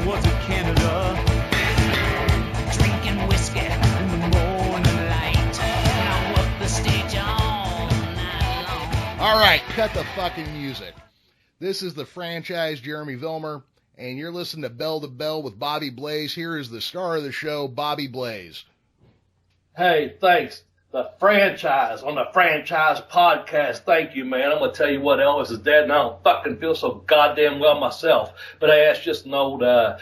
was in Canada, drinking whiskey in the morning light, and I worked the stage all night long. All right, cut the fucking music. This is the franchise Jeremy Vilmur, and you're listening to Bell to Bell with Bobby Blaze. Here is the star of the show, Bobby Blaze. Hey, thanks. The franchise on the franchise podcast. Thank you, man. I'm going to tell you what, Elvis is dead, and I don't fucking feel so goddamn well myself. But hey, that's just an old, whatever.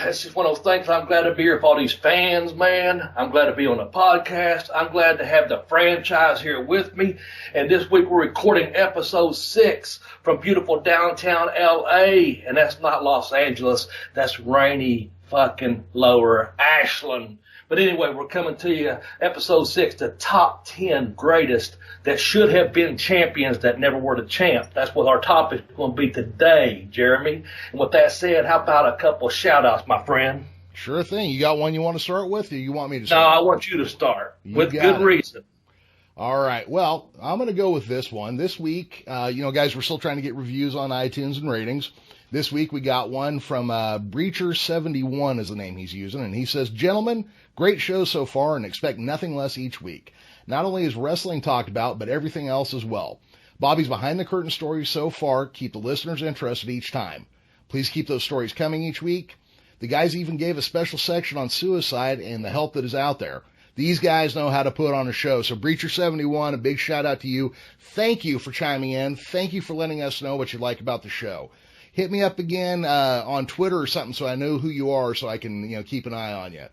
It's just one of those things. I'm glad to be here with all these fans, man. I'm glad to be on the podcast. I'm glad to have the franchise here with me. And this week we're recording episode 6 from beautiful downtown L.A. And that's not Los Angeles. That's rainy fucking lower Ashland. But anyway, we're coming to you, episode 6, the top 10 greatest that should have been champions that never were the champ. That's what our topic is going to be today, Jeremy. And with that said, how about a couple of shout-outs, my friend? Sure thing. You got one you want to start with, or you want me to No, start? I want you to start with good reason. All right. Well, I'm going to go with this one. This week, guys, we're still trying to get reviews on iTunes and ratings. This week we got one from Breacher71 is the name he's using, and he says, "Gentlemen, great show so far and expect nothing less each week. Not only is wrestling talked about, but everything else as well. Bobby's behind-the-curtain stories so far keep the listeners interested each time. Please keep those stories coming each week. The guys even gave a special section on suicide and the help that is out there. These guys know how to put on a show." So Breacher71, a big shout-out to you. Thank you for chiming in. Thank you for letting us know what you like about the show. Hit me up again on Twitter or something so I know who you are so I can, keep an eye on you.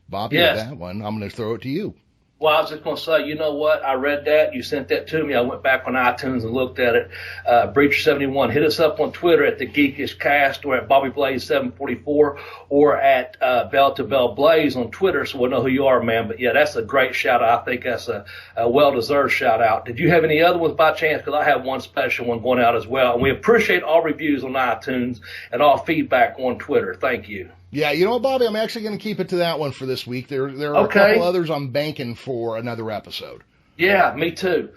Bobby, Yes. With that one, I'm going to throw it to you. Well, I was just going to say, you know what? I read that. You sent that to me. I went back on iTunes and looked at it. Breacher71, hit us up on Twitter at The Geekish Cast or at Bobby Blaze 744 or at Bell to Bell Blaze on Twitter so we'll know who you are, man. But, yeah, that's a great shout-out. I think that's a well-deserved shout-out. Did you have any other ones by chance? Because I have one special one going out as well. And we appreciate all reviews on iTunes and all feedback on Twitter. Thank you. Yeah, you know what, Bobby? I'm actually going to keep it to that one for this week. There are a couple others I'm banking for another episode. Yeah, me too.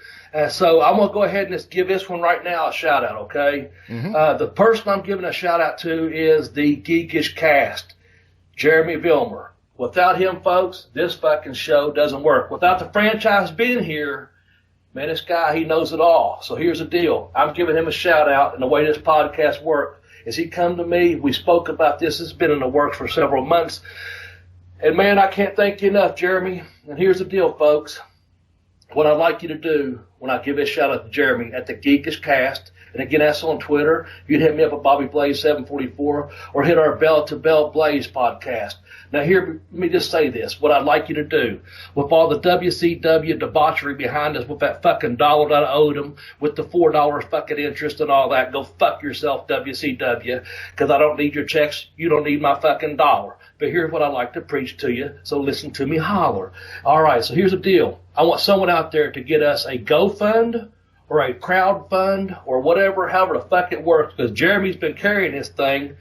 So I'm going to go ahead and just give this one right now a shout-out, okay? Mm-hmm. The person I'm giving a shout-out to is the Geekish Cast, Jeremy Vilmur. Without him, folks, this fucking show doesn't work. Without the franchise being here, man, this guy, he knows it all. So here's the deal. I'm giving him a shout-out, and the way this podcast works is he come to me. We spoke about this. It's been in the works for several months. And, man, I can't thank you enough, Jeremy. And here's the deal, folks. What I'd like you to do when I give this shout-out to Jeremy at the Geekish Cast, and again, that's on Twitter. You'd hit me up at Bobby Blaze 744 or hit our Bell to Bell Blaze podcast. Now, here, let me just say this. What I'd like you to do, with all the WCW debauchery behind us, with that fucking dollar that I owed them, with the $4 fucking interest and all that, go fuck yourself, WCW, because I don't need your checks. You don't need my fucking dollar. But here's what I'd like to preach to you, so listen to me holler. All right, so here's the deal. I want someone out there to get us a GoFund or a crowdfund or whatever, however the fuck it works, because Jeremy's been carrying this thing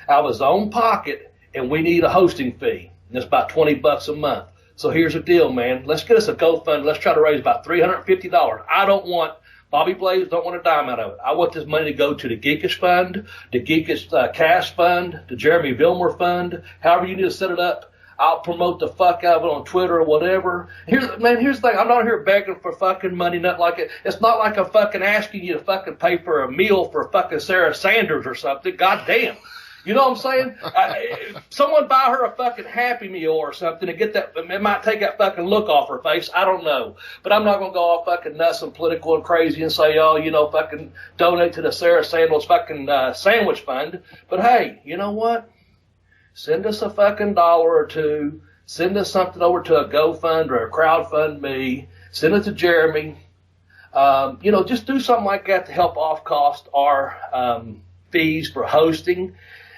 out of his own pocket, and we need a hosting fee. And it's about $20 a month. So here's the deal, man. Let's get us a GoFund. Let's try to raise about $350. I don't want Bobby Blaze, don't want a dime out of it. I want this money to go to the Geekish Fund, the Geekish Cast Fund, the Jeremy Vilmur Fund, however you need to set it up. I'll promote the fuck out of it on Twitter or whatever. Here's the thing. I'm not here begging for fucking money, nothing like it. It's not like I'm fucking asking you to fucking pay for a meal for fucking Sarah Sanders or something. God damn. You know what I'm saying? Someone buy her a fucking Happy Meal or something to get that. It might take that fucking look off her face. I don't know. But I'm not going to go all fucking nuts and political and crazy and say, fucking donate to the Sarah Sanders fucking sandwich fund. But hey, you know what? Send us a fucking $1 or $2. Send us something over to a GoFund or a CrowdFundMe. Send it to Jeremy. Just do something like that to help off cost our fees for hosting.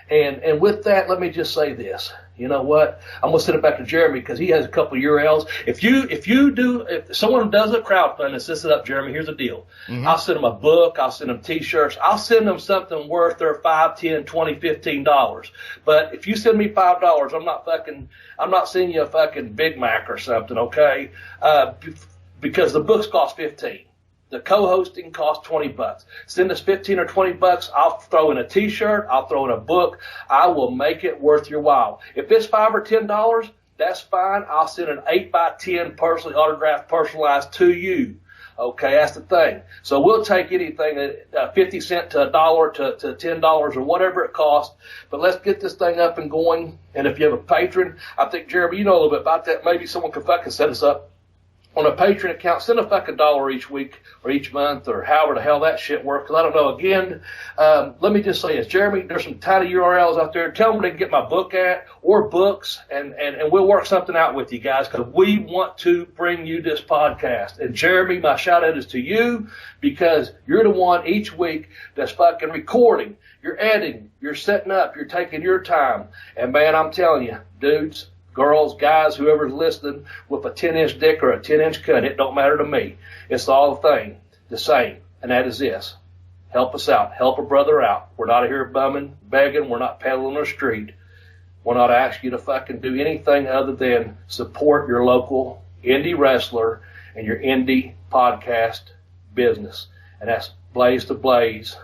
And with that, let me just say this. You know what? I'm going to send it back to Jeremy because he has a couple of URLs. If someone does a crowdfund and sets it up, Jeremy, here's the deal. Mm-hmm. I'll send them a book. I'll send them T-shirts. I'll send them something worth their $5, $10, $20, $15. But if you send me $5, I'm not sending you a fucking Big Mac or something, okay? Because the books cost $15. The co-hosting costs $20. Send us 15 or $20. I'll throw in a T-shirt. I'll throw in a book. I will make it worth your while. If it's $5 or $10, that's fine. I'll send an 8x10 personally autographed, personalized to you. Okay, that's the thing. So we'll take anything at 50 cents to $1 to $10 or whatever it costs. But let's get this thing up and going. And if you have a patron, I think, Jeremy, you know a little bit about that. Maybe someone could fucking set us up on a Patreon account. Send a fucking $1 each week or each month or however the hell that shit works. Because I don't know. Again, let me just say this. Jeremy, there's some tiny URLs out there. Tell them where they can get my book at or books, and we'll work something out with you guys because we want to bring you this podcast. And Jeremy, my shout out is to you because you're the one each week that's fucking recording. You're editing. You're setting up. You're taking your time. And, man, I'm telling you, dudes, girls, guys, whoever's listening with a 10-inch dick or a 10-inch cut, it don't matter to me. It's all the same, and that is this. Help us out. Help a brother out. We're not here bumming, begging. We're not peddling on the street. We're not asking you to fucking do anything other than support your local indie wrestler and your indie podcast business. And that's Blaze to Blaze,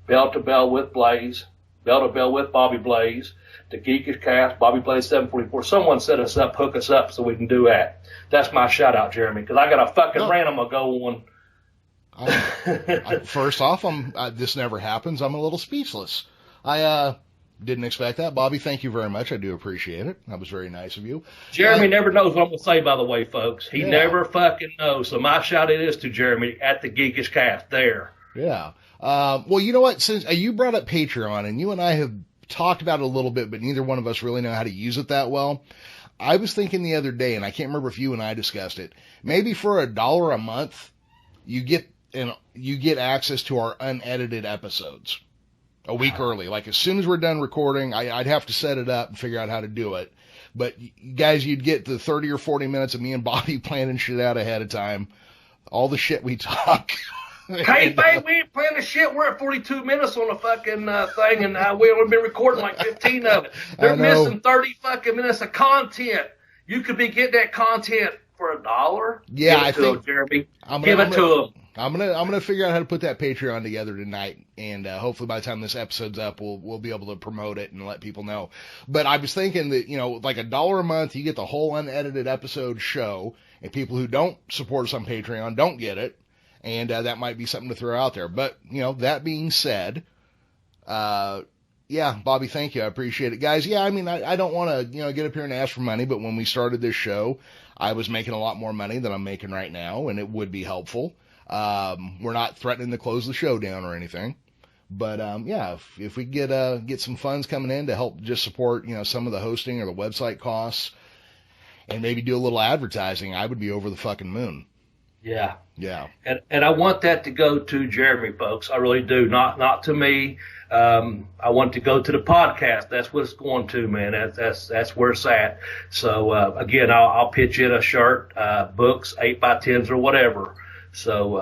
Bell to Bell with Blaze, Bell to Bell with Bobby Blaze, the Geekish Cast, Bobby Blaze 744. Someone set us up, hook us up so we can do that. That's my shout out, Jeremy, because I got a fucking rant I'm going to go on. First off, this never happens. I'm a little speechless. I didn't expect that. Bobby, thank you very much. I do appreciate it. That was very nice of you. Jeremy never knows what I'm going to say, by the way, folks. He never fucking knows. So my shout out is to Jeremy at the Geekish Cast there. Yeah. Well, you know what? Since you brought up Patreon, and you and I have talked about it a little bit, but neither one of us really know how to use it that well. I was thinking the other day, and I can't remember if you and I discussed it, maybe for $1 a month, you get access to our unedited episodes a week early. Like as soon as we're done recording, I'd have to set it up and figure out how to do it. But guys, you'd get the 30 or 40 minutes of me and Bobby planning shit out ahead of time. All the shit we talk. Hey, babe, we ain't playing the shit. We're at 42 minutes on the fucking thing, and we only been recording like 15 of it. They're missing 30 fucking minutes of content. You could be getting that content for $1. Yeah, I think. Jeremy, give it to them. I'm gonna figure out how to put that Patreon together tonight, and hopefully by the time this episode's up, we'll be able to promote it and let people know. But I was thinking that like $1 a month, you get the whole unedited episode show, and people who don't support us on Patreon don't get it. And that might be something to throw out there. But, that being said, Bobby, thank you. I appreciate it. Guys, I mean, I don't want to, get up here and ask for money, but when we started this show, I was making a lot more money than I'm making right now, and it would be helpful. We're not threatening to close the show down or anything. But, if we get some funds coming in to help just support, some of the hosting or the website costs and maybe do a little advertising, I would be over the fucking moon. Yeah. Yeah. And I want that to go to Jeremy, folks. I really do. Not to me. I want to go to the podcast. That's what it's going to, man. That's where it's at. So, again, I'll pitch in a shirt, books, 8x10s or whatever. So,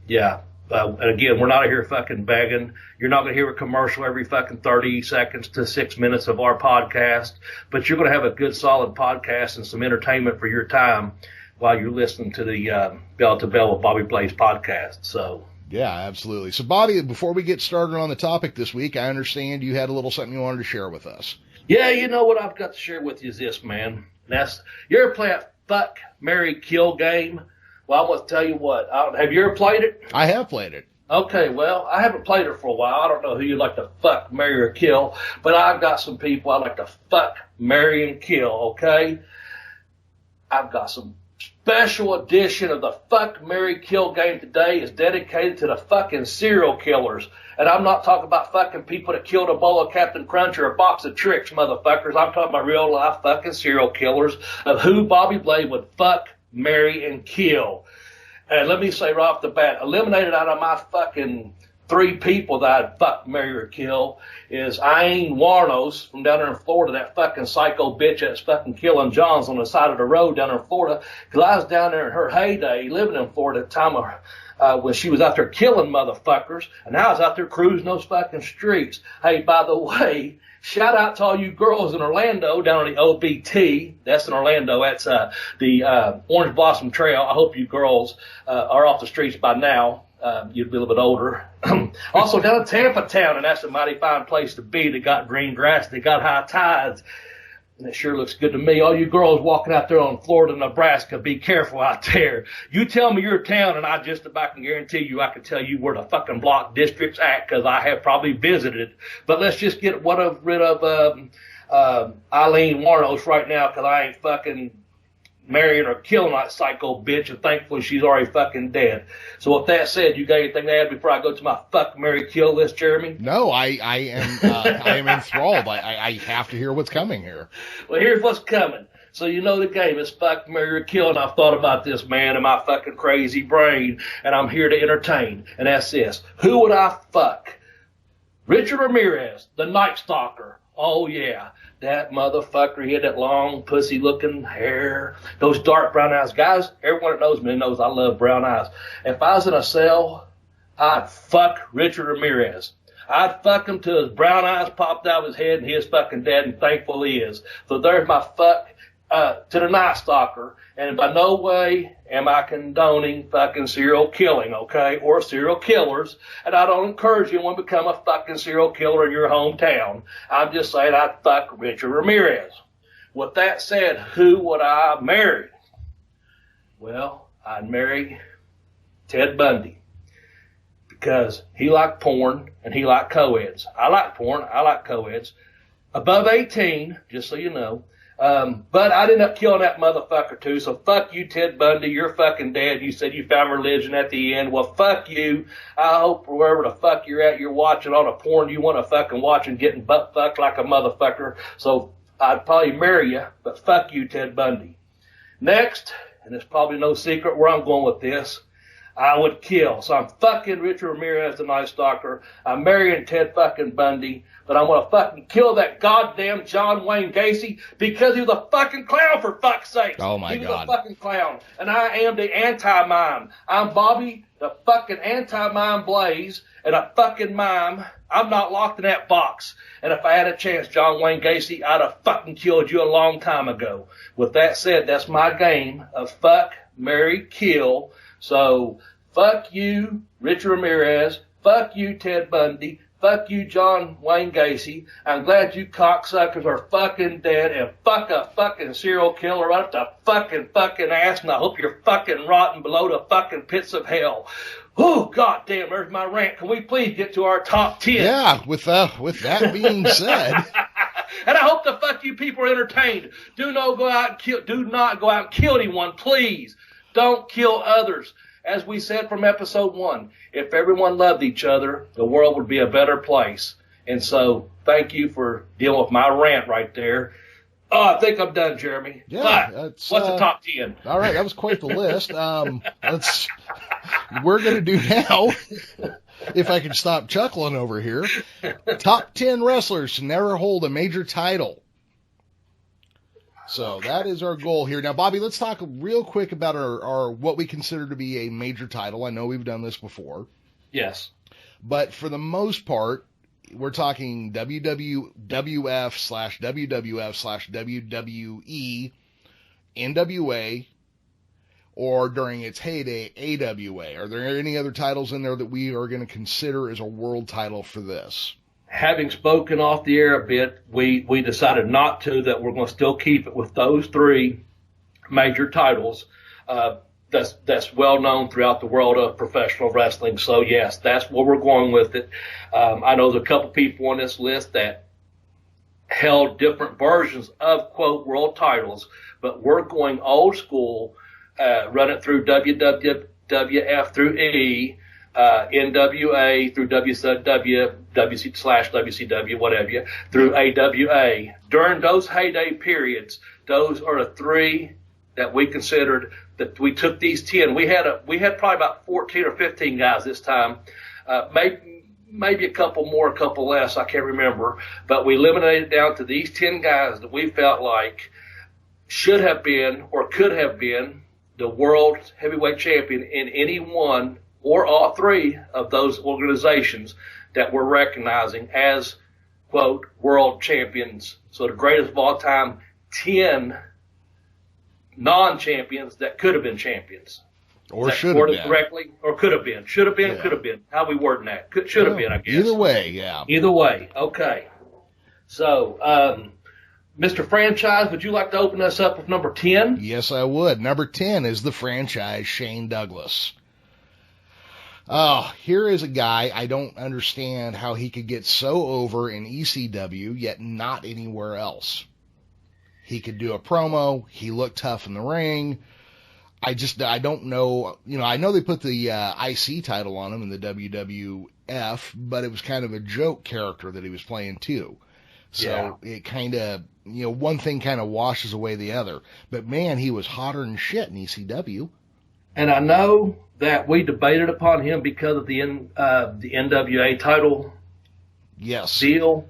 and again, we're not here fucking begging. You're not going to hear a commercial every fucking 30 seconds to 6 minutes of our podcast, but you're going to have a good, solid podcast and some entertainment for your time while you're listening to the Bell to Bell with Bobby Blaze podcast. So yeah, absolutely. So Bobby, before we get started on the topic this week, I understand you had a little something you wanted to share with us. Yeah, you know what I've got to share with you is this, man. You ever play a fuck, marry, kill game? Well, I'm going to tell you what. Have you ever played it? I have played it. Okay, well, I haven't played it for a while. I don't know who you'd like to fuck, marry, or kill, but I've got some people I'd like to fuck, marry, and kill, okay? I've got some special edition of the Fuck, Marry, Kill game today is dedicated to the fucking serial killers. And I'm not talking about fucking people that killed a bowl of Captain Crunch or a box of tricks, motherfuckers. I'm talking about real life fucking serial killers of who Bobby Blaze would fuck, marry, and kill. And let me say right off the bat, eliminated out of my fucking 3 people that I'd fuck, marry, or kill is Aine Warnos from down there in Florida, that fucking psycho bitch that's fucking killing Johns on the side of the road down there in Florida. Because I was down there in her heyday living in Florida at the time of when she was out there killing motherfuckers, and I was out there cruising those fucking streets. Hey, by the way, shout out to all you girls in Orlando down on the OBT. That's in Orlando. That's the Orange Blossom Trail. I hope you girls are off the streets by now. You'd be a little bit older. Also down in Tampa Town, and that's a mighty fine place to be. They got green grass. They got high tides. And it sure looks good to me. All you girls walking out there on Florida, Nebraska, be careful out there. You tell me your town, and I just about can guarantee you I can tell you where the fucking block district's at, because I have probably visited. But let's just get rid of Eileen Warnos right now, because I ain't fucking marrying or killing that psycho bitch, and thankfully she's already fucking dead. So with that said, you got anything to add before I go to my fuck, marry, kill list, Jeremy? No, I am enthralled. I have to hear what's coming here. Well, here's what's coming. So you know the game is fuck, marry, or kill, and I've thought about this, man, in my fucking crazy brain, and I'm here to entertain, and that's this. Who would I fuck? Richard Ramirez, the Night Stalker. Oh, yeah. That motherfucker, he had that long, pussy-looking hair, those dark brown eyes. Guys, everyone that knows me knows I love brown eyes. If I was in a cell, I'd fuck Richard Ramirez. I'd fuck him till his brown eyes popped out of his head and he is fucking dead, and thankful he is. So there's my fuck to the Night Stalker. And by no way am I condoning fucking serial killing, okay, or serial killers. And I don't encourage you to become a fucking serial killer in your hometown. I'm just saying I'd fuck Richard Ramirez. With that said, who would I marry? Well, I'd marry Ted Bundy, because he liked porn and he liked co-eds. I like porn. I like co-eds. Above 18, just so you know. But I'd end up killing that motherfucker too. So fuck you, Ted Bundy. You're fucking dead. You said you found religion at the end. Well, fuck you. I hope wherever the fuck you're at, you're watching all the porn you want to fucking watch and getting butt fucked like a motherfucker. So I'd probably marry you, but fuck you, Ted Bundy. Next, and it's probably no secret where I'm going with this, I would kill. So I'm fucking Richard Ramirez, the Night Stalker. I'm marrying Ted fucking Bundy. But I'm going to fucking kill that goddamn John Wayne Gacy, because he was a fucking clown, for fuck's sake. Oh, my God. He was a fucking clown. And I am the anti-mime. I'm Bobby, the fucking anti-mime Blaze, and a fucking mime. I'm not locked in that box. And if I had a chance, John Wayne Gacy, I'd have fucking killed you a long time ago. With that said, that's my game of fuck, marry, kill. So fuck you, Richard Ramirez. Fuck you, Ted Bundy. Fuck you, John Wayne Gacy. I'm glad you cocksuckers are fucking dead, and fuck a fucking serial killer right up the fucking ass, and I hope you're fucking rotten below the fucking pits of hell. Oh, goddamn, there's my rant. Can we please get to our top 10? Yeah, with that being said. And I hope the fuck you people are entertained. Do not go out and kill anyone, please. Don't kill others. As we said from episode 1, if everyone loved each other, the world would be a better place. And so, thank you for dealing with my rant right there. Oh, I think I'm done, Jeremy. Yeah, what's the top 10? All right, that was quite the list. We're going to do now, if I can stop chuckling over here, top 10 wrestlers to never hold a major title. So that is our goal here. Now, Bobby, let's talk real quick about our what we consider to be a major title. I know we've done this before. Yes. But for the most part, we're talking WWF/WWF/WWE, NWA, or during its heyday, AWA. Are there any other titles in there that we are going to consider as a world title for this? Having spoken off the air a bit, we decided not to, that we're going to still keep it with those three major titles. That's well known throughout the world of professional wrestling. So yes, that's where we're going with it. I know there's a couple people on this list that held different versions of quote world titles, but we're going old school, run it through WWF through E, NWA through WCW, WC/WCW, whatever, through AWA. During those heyday periods, those are the three that we considered, that we took these 10. We had probably about 14 or 15 guys this time, maybe a couple more, a couple less, I can't remember, but we eliminated it down to these 10 guys that we felt like should have been or could have been the world heavyweight champion in any one or all three of those organizations that we're recognizing as, quote, world champions. So the greatest of all time, 10 non-champions that could have been champions. Or should have been. Correctly, or could have been. Should have been, Yeah. could have been. How we wording that? Should have been, I guess. Either way, yeah. Either way. Okay. So, Mr. Franchise, would you like to open us up with number 10? Yes, I would. Number 10 is the franchise Shane Douglas. Oh, here is a guy I don't understand how he could get so over in ECW, yet not anywhere else. He could do a promo. He looked tough in the ring. I don't know. You know, I know they put the IC title on him in the WWF, but it was kind of a joke character that he was playing too. So It kind of, you know, one thing kind of washes away the other. But man, he was hotter than shit in ECW. And I know that we debated upon him because of the NWA title deal.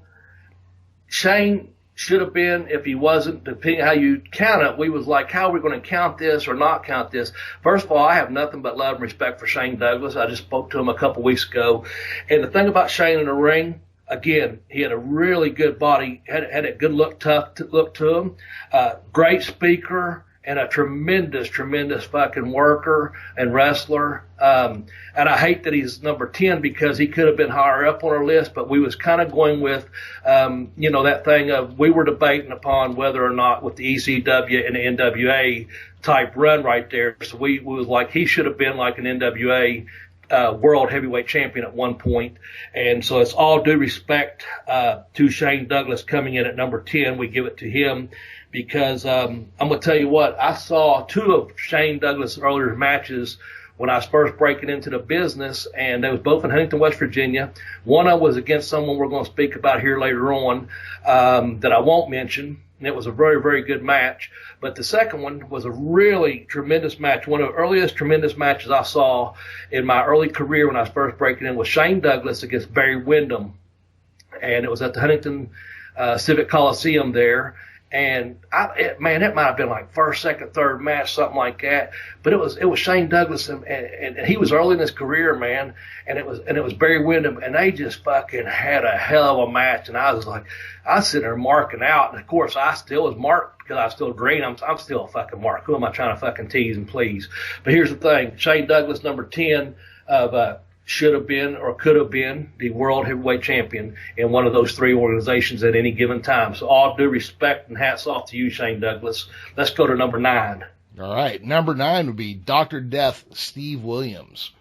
Shane should have been, if he wasn't, depending how you count it, we was like, how are we going to count this or not count this? First of all, I have nothing but love and respect for Shane Douglas. I just spoke to him a couple weeks ago. And the thing about Shane in the ring, again, he had a really good body, had a good look to him, great speaker, and a tremendous fucking worker and wrestler. And I hate that he's number 10 because he could have been higher up on our list, but we was kind of going with, you know, that thing of we were debating upon whether or not with the ECW and the NWA type run right there. So we was like, he should have been like an NWA world heavyweight champion at one point. And so it's all due respect to Shane Douglas coming in at number 10. We give it to him. Because I'm going to tell you what, I saw two of Shane Douglas' earlier matches when I was first breaking into the business, and they was both in Huntington, West Virginia. One of them was against someone we're going to speak about here later on that I won't mention, and it was a very, very good match. But the second one was a really tremendous match. One of the earliest tremendous matches I saw in my early career when I was first breaking in was Shane Douglas against Barry Windham, and it was at the Huntington Civic Coliseum there. And it might have been like first, second, third match, something like that. But it was Shane Douglas, and he was early in his career, man. And it was Barry Windham, and they just fucking had a hell of a match. And I was like, I was sitting there marking out, and of course I still was marked because I was still green. I'm still a fucking mark. Who am I trying to fucking tease and please? But here's the thing: Shane Douglas, number 10 of should have been or could have been the world heavyweight champion in one of those three organizations at any given time. So all due respect and hats off to you, Shane Douglas. Let's go to number 9. All right. Number 9 would be Dr. Death, Steve Williams.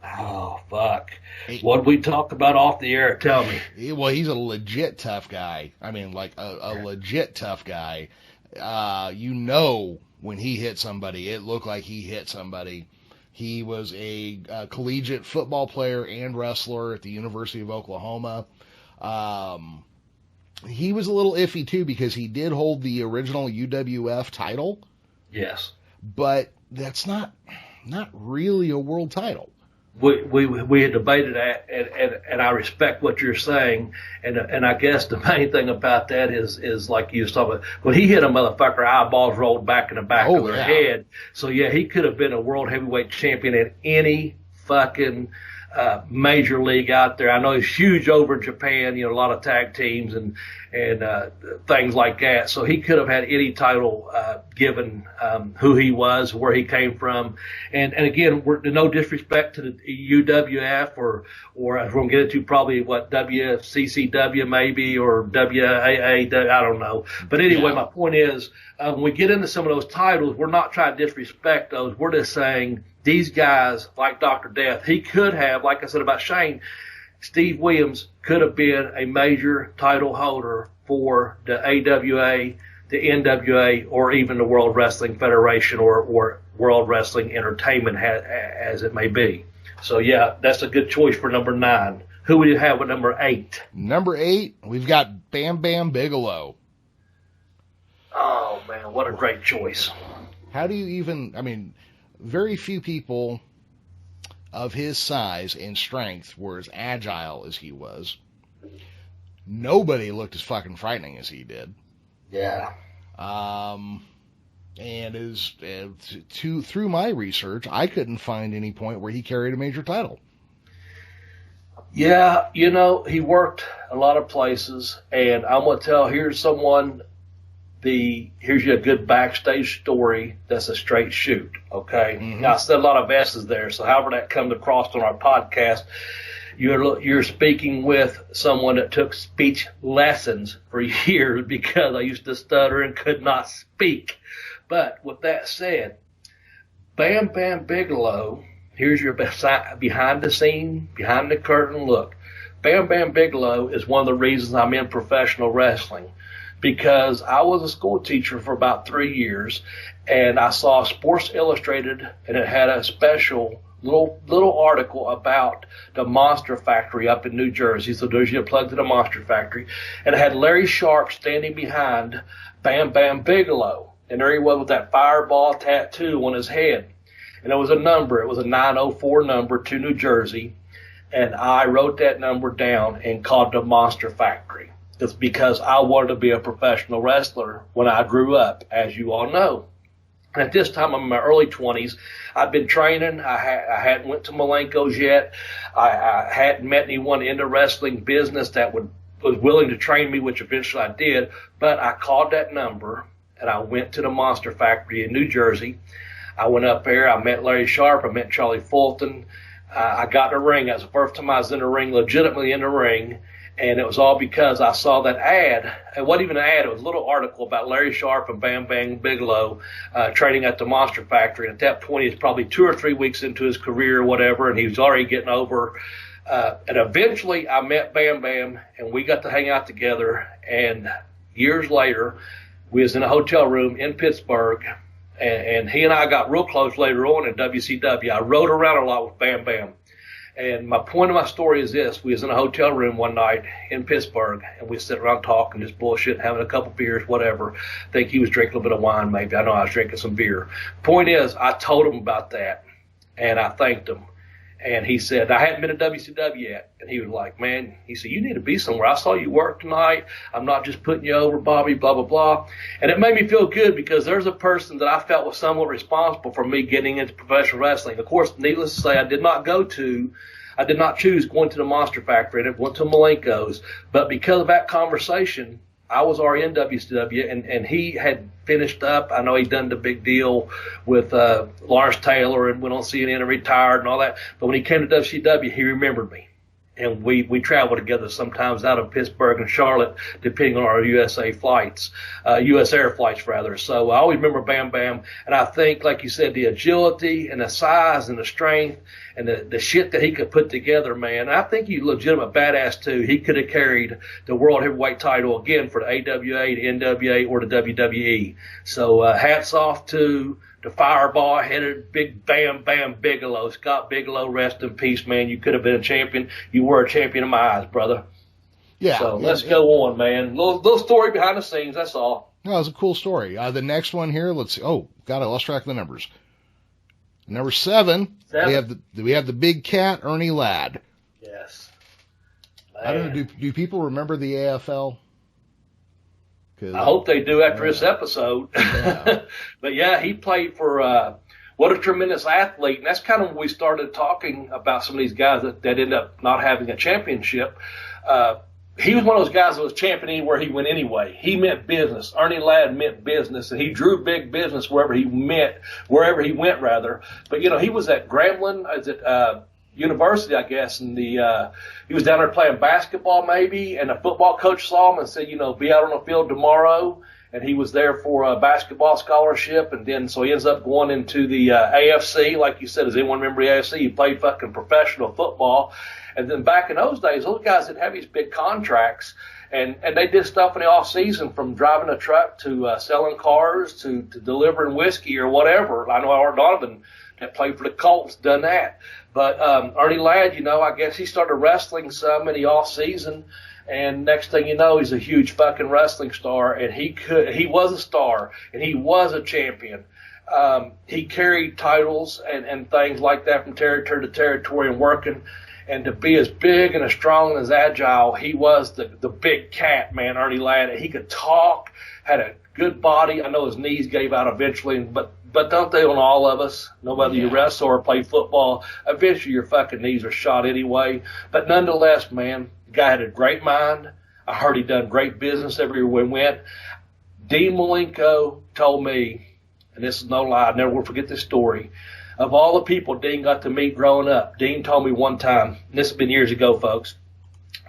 Oh, fuck. What did we talk about off the air? Tell me. Well, he's a legit tough guy. I mean, like a legit tough guy. You know, when he hit somebody, it looked like he hit somebody. He was a collegiate football player and wrestler at the University of Oklahoma. He was a little iffy, too, because he did hold the original UWF title. Yes. But that's not really a world title. We had debated that, and I respect what you're saying, and I guess the main thing about that is like you was talking about, when he hit a motherfucker, eyeballs rolled back in the back of their head. So yeah, he could have been a world heavyweight champion at any fucking major league out there. I know he's huge over in Japan, you know, a lot of tag teams and things like that. So he could have had any title given who he was, where he came from. And again, no disrespect to the UWF or we're going to get into probably what WCCW maybe or WAA, I don't know. But anyway, my point is when we get into some of those titles, we're not trying to disrespect those. We're just saying these guys like Dr. Death, he could have, like I said about Shane, Steve Williams could have been a major title holder for the AWA, the NWA, or even the World Wrestling Federation or World Wrestling Entertainment, as it may be. So, yeah, that's a good choice for number 9. Who would you have with number 8? Number 8, we've got Bam Bam Bigelow. Oh, man, what a great choice. How do you even, I mean, very few people of his size and strength were as agile as he was. Nobody looked as fucking frightening as he did. Yeah. And through my research, I couldn't find any point where he carried a major title. Yeah, he worked a lot of places, and I'm going to tell, here's you a good backstage story that's a straight shoot, okay? Mm-hmm. Now, I said a lot of S's there, so however that comes across on our podcast, you're speaking with someone that took speech lessons for years because I used to stutter and could not speak. But with that said, Bam Bam Bigelow, here's your behind the scene, behind the curtain look. Bam Bam Bigelow is one of the reasons I'm in professional wrestling, because I was a school teacher for about 3 years, and I saw Sports Illustrated, and it had a special little article about the Monster Factory up in New Jersey. So there's your plug to the Monster Factory. And it had Larry Sharp standing behind Bam Bam Bigelow. And there he was with that fireball tattoo on his head. And it was a number. It was a 904 number to New Jersey. And I wrote that number down and called it the Monster Factory. It's because I wanted to be a professional wrestler when I grew up, as you all know. And at this time, I'm in my early 20s. I've been training. I hadn't went to Malenko's yet. I hadn't met anyone in the wrestling business that was willing to train me, which eventually I did. But I called that number, and I went to the Monster Factory in New Jersey. I went up there. I met Larry Sharp. I met Charlie Fulton. I got in the ring. That was the first time I was in the ring, legitimately in the ring. And it was all because I saw that ad. It wasn't even an ad. It was a little article about Larry Sharp and Bam Bam Bigelow training at the Monster Factory. And at that point, he was probably 2 or 3 weeks into his career or whatever, and he was already getting over. And eventually, I met Bam Bam, and we got to hang out together. And years later, we was in a hotel room in Pittsburgh, and he and I got real close later on in WCW. I rode around a lot with Bam Bam. And my point of my story is this. We was in a hotel room one night in Pittsburgh, and we sit around talking, just bullshit, having a couple beers, whatever. I think he was drinking a little bit of wine, maybe. I know I was drinking some beer. Point is, I told him about that, and I thanked him. And he said, I hadn't been to WCW yet. And he was like, man, he said, you need to be somewhere. I saw you work tonight. I'm not just putting you over, Bobby, blah, blah, blah. And it made me feel good because there's a person that I felt was somewhat responsible for me getting into professional wrestling. Of course, needless to say, I did not choose going to the Monster Factory. I went to Malenko's. But because of that conversation, I was already in WCW, and he had finished up. I know he'd done the big deal with Lawrence Taylor and went on CNN and retired and all that. But when he came to WCW, he remembered me. And we traveled together sometimes out of Pittsburgh and Charlotte, depending on our US Air flights. So I always remember Bam Bam. And I think, like you said, the agility and the size and the strength and the shit that he could put together, man. I think he's a legitimate badass, too. He could have carried the World Heavyweight title again for the AWA, the NWA, or the WWE. So hats off to the fireball-headed big Bam Bam Bigelow. Scott Bigelow, rest in peace, man. You could have been a champion. You were a champion in my eyes, brother. Yeah. So let's go on, man. Little story behind the scenes, that's all. No, it was a cool story. The next one here, let's see. Oh, God, I lost track of the numbers. Number 7. We have the big cat, Ernie Ladd. Yes. Man. I don't know, do people remember the AFL? I hope they do after this episode. Yeah. But yeah, he played for what a tremendous athlete. And that's kind of when we started talking about some of these guys that ended up not having a championship. He was one of those guys that was champion anywhere he went anyway. He meant business. Ernie Ladd meant business, and he drew big business wherever he went, rather. But, he was at Grambling, University, I guess, and he was down there playing basketball maybe, and a football coach saw him and said, be out on the field tomorrow. And he was there for a basketball scholarship, and then so he ends up going into the AFC. Like you said, does anyone remember the AFC? He played fucking professional football. And then back in those days, those guys didn't have these big contracts, and they did stuff in the off season, from driving a truck to selling cars to delivering whiskey or whatever. I know Art Donovan that played for the Colts done that. But Ernie Ladd, I guess he started wrestling some in the off season, and next thing you know, he's a huge fucking wrestling star, and he was a star, and he was a champion. He carried titles and things like that from territory to territory and working. And to be as big and as strong and as agile, he was the big cat, man, Ernie Ladd. He could talk, had a good body. I know his knees gave out eventually, but don't they on all of us? No, whether you wrestle or play football, eventually your fucking knees are shot anyway. But nonetheless, man, the guy had a great mind. I heard he done great business everywhere we went. Dean Malenko told me, and this is no lie, I never will forget this story. Of all the people Dean got to meet growing up, Dean told me one time, and this has been years ago, folks,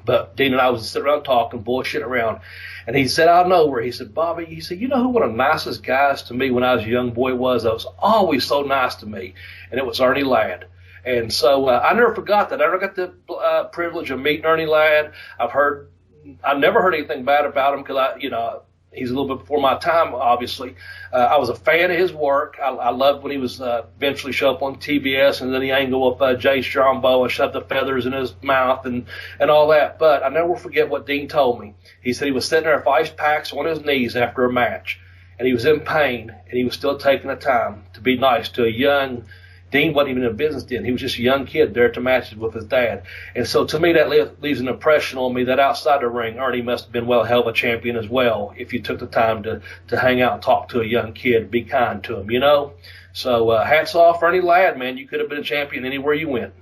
but Dean and I was sitting around talking, bullshitting around, and he said out of nowhere, he said, Bobby, he said, you know who one of the nicest guys to me when I was a young boy was? That was always so nice to me, and it was Ernie Ladd. And so I never forgot that. I never got the privilege of meeting Ernie Ladd. I've never heard anything bad about him because he's a little bit before my time, obviously. I was a fan of his work. I loved when he was eventually show up on TBS and then he angle with Jay Strombo and shove the feathers in his mouth and all that. But I never forget what Dean told me. He said he was sitting there with ice packs on his knees after a match, and he was in pain, and he was still taking the time to be nice to a young Dean wasn't even in business then. He was just a young kid there to match with his dad. And so to me, that leaves an impression on me that outside the ring, Ernie must have been well hell of a champion as well if you took the time to hang out and talk to a young kid, be kind to him, So hats off, Ernie Ladd, man. You could have been a champion anywhere you went.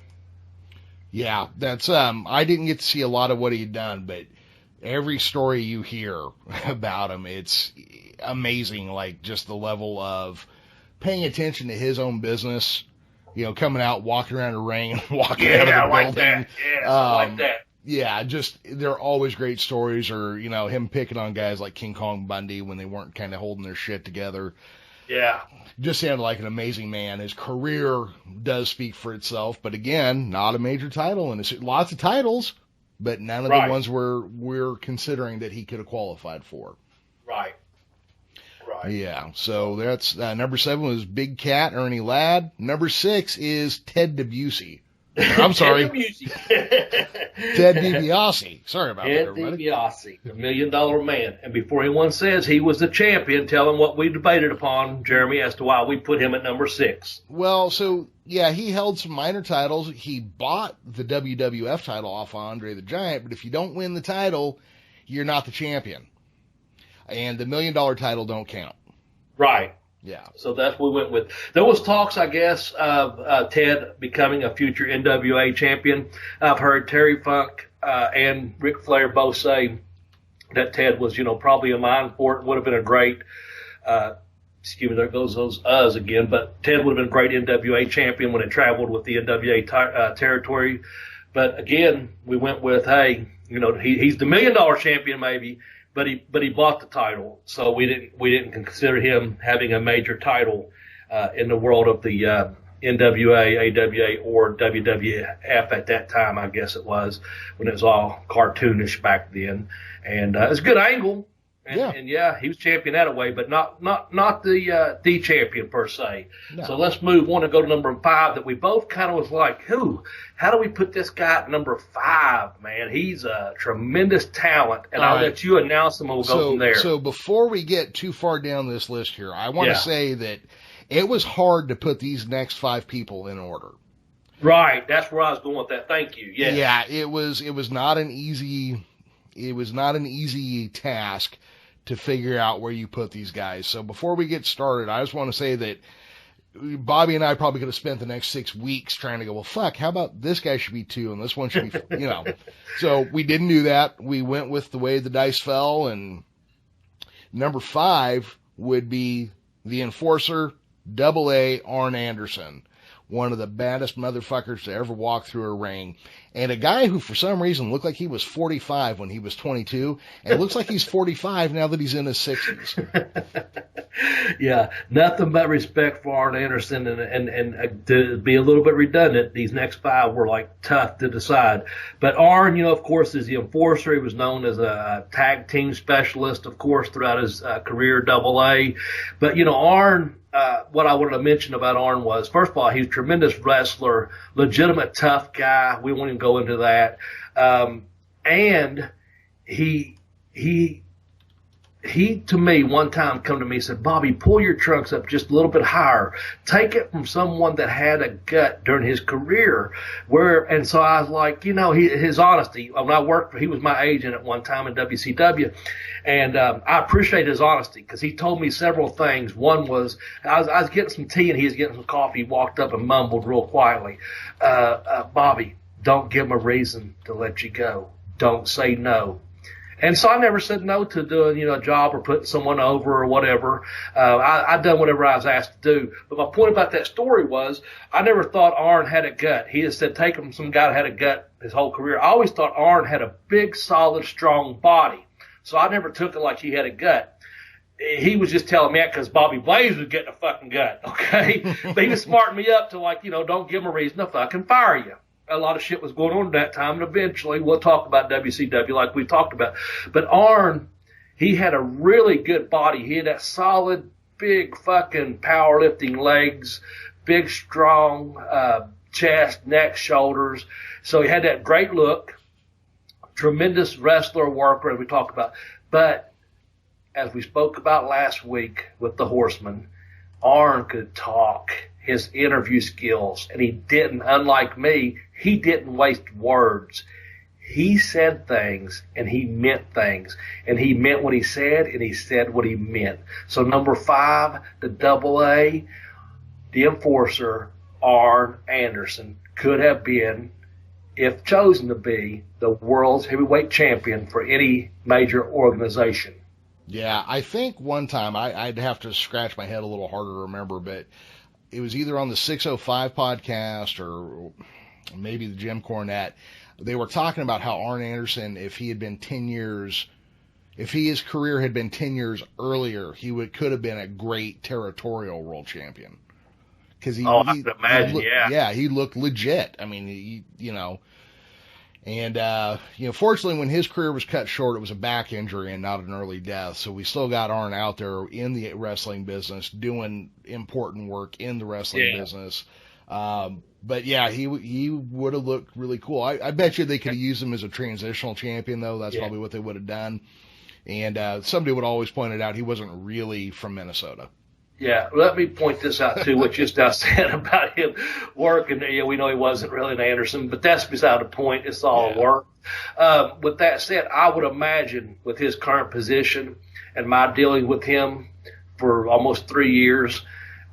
Yeah, that's I didn't get to see a lot of what he'd done, but every story you hear about him, it's amazing, like just the level of paying attention to his own business, coming out, walking around the ring, and walking out of the building. That. Yeah, I like that. Yeah, just they're always great stories, or him picking on guys like King Kong Bundy when they weren't kind of holding their shit together. Yeah, just sounded like an amazing man. His career does speak for itself, but again, not a major title, and it's lots of titles, but none of the ones we're considering that he could have qualified for. Right. Yeah, so that's number 7 was Big Cat, Ernie Ladd. Number 6 is Ted DiBiase. I'm sorry. Ted DiBiase. Sorry about that, everybody. Ted DiBiase, the $1 Million Man. And before anyone says he was the champion, tell him what we debated upon, Jeremy, as to why we put him at number 6. Well, so, yeah, he held some minor titles. He bought the WWF title off Andre the Giant, but if you don't win the title, you're not the champion. And the $1 Million title don't count. Right. Yeah. So that's what we went with. There was talks, I guess, of Ted becoming a future NWA champion. I've heard Terry Funk and Ric Flair both say that Ted was, probably in line for it. Would have been a great, there goes those us again, but Ted would have been a great NWA champion when it traveled with the NWA territory. But again, we went with, hey, he's the $1 Million champion maybe, but he bought the title, so we didn't consider him having a major title in the world of the NWA, AWA, or WWF at that time. I guess it was when it was all cartoonish back then, and it's a good angle. And he was champion that way, but not the champion per se. No. So let's move on and go to number 5 that we both kind of was like, how do we put this guy at number 5, man? He's a tremendous talent, and I'll let you announce him and we'll go from there. So before we get too far down this list here, I want to say that it was hard to put these next 5 people in order. Right, that's where I was going with that. Thank you. Yes. Yeah, it was not an easy task to figure out where you put these guys. So before we get started, I just want to say that Bobby and I probably could have spent the next 6 weeks trying to go, well, fuck, how about this guy should be 2 and this one should be, So we didn't do that. We went with the way the dice fell, and number 5 would be the Enforcer, AA Arn Anderson. One of the baddest motherfuckers to ever walk through a ring. And a guy who, for some reason, looked like he was 45 when he was 22, and looks like he's 45 now that he's in his 60s. Yeah, nothing but respect for Arn Anderson, and to be a little bit redundant, these next 5 were like tough to decide. But Arn, of course, is the Enforcer. He was known as a tag team specialist, of course, throughout his career, AA. But, Arn, what I wanted to mention about Arn was, first of all, he's a tremendous wrestler, legitimate tough guy. We won't even go into that. And he he, to me, one time come to me and said, Bobby, pull your trunks up just a little bit higher. Take it from someone that had a gut during his career. And so I was like, his honesty. When I worked he was my agent at one time in WCW. And I appreciate his honesty because he told me several things. One was I was getting some tea and he was getting some coffee. He walked up and mumbled real quietly, Bobby, don't give him a reason to let you go. Don't say no. And so I never said no to doing, a job or putting someone over or whatever. I done whatever I was asked to do. But my point about that story was I never thought Arn had a gut. He had said take him from some guy that had a gut his whole career. I always thought Arn had a big, solid, strong body. So I never took it like he had a gut. He was just telling me that because Bobby Blaze was getting a fucking gut, okay? But he was smarting me up to don't give him a reason to fucking fire you. A lot of shit was going on at that time, and eventually we'll talk about WCW like we talked about. But Arn, he had a really good body. He had that solid, big fucking powerlifting legs, big, strong chest, neck, shoulders. So he had that great look, tremendous wrestler, worker, as we talked about. But as we spoke about last week with the Horseman, Arn could talk. His interview skills, and he didn't, unlike me, he didn't waste words. He said things, and he meant things, and he meant what he said, and he said what he meant. So number 5, the AA, the enforcer, Arn Anderson, could have been, if chosen to be, the world's heavyweight champion for any major organization. Yeah, I think one time, I'd have to scratch my head a little harder to remember, but it was either on the 605 podcast or maybe the Jim Cornette. They were talking about how Arn Anderson, if his career had been 10 years earlier, could have been a great territorial world champion. Because I could imagine, he looked legit. I mean, And, fortunately, when his career was cut short, it was a back injury and not an early death. So we still got Arn out there in the wrestling business, doing important work in the wrestling business. But yeah, he would have looked really cool. I bet you they could have used him as a transitional champion, though. That's probably what they would have done. And somebody would always point it out. He wasn't really from Minnesota. Yeah, let me point this out, too, what you just said about him working. We know he wasn't really an Anderson, but that's beside the point. It's all work. With that said, I would imagine with his current position and my dealing with him for almost 3 years,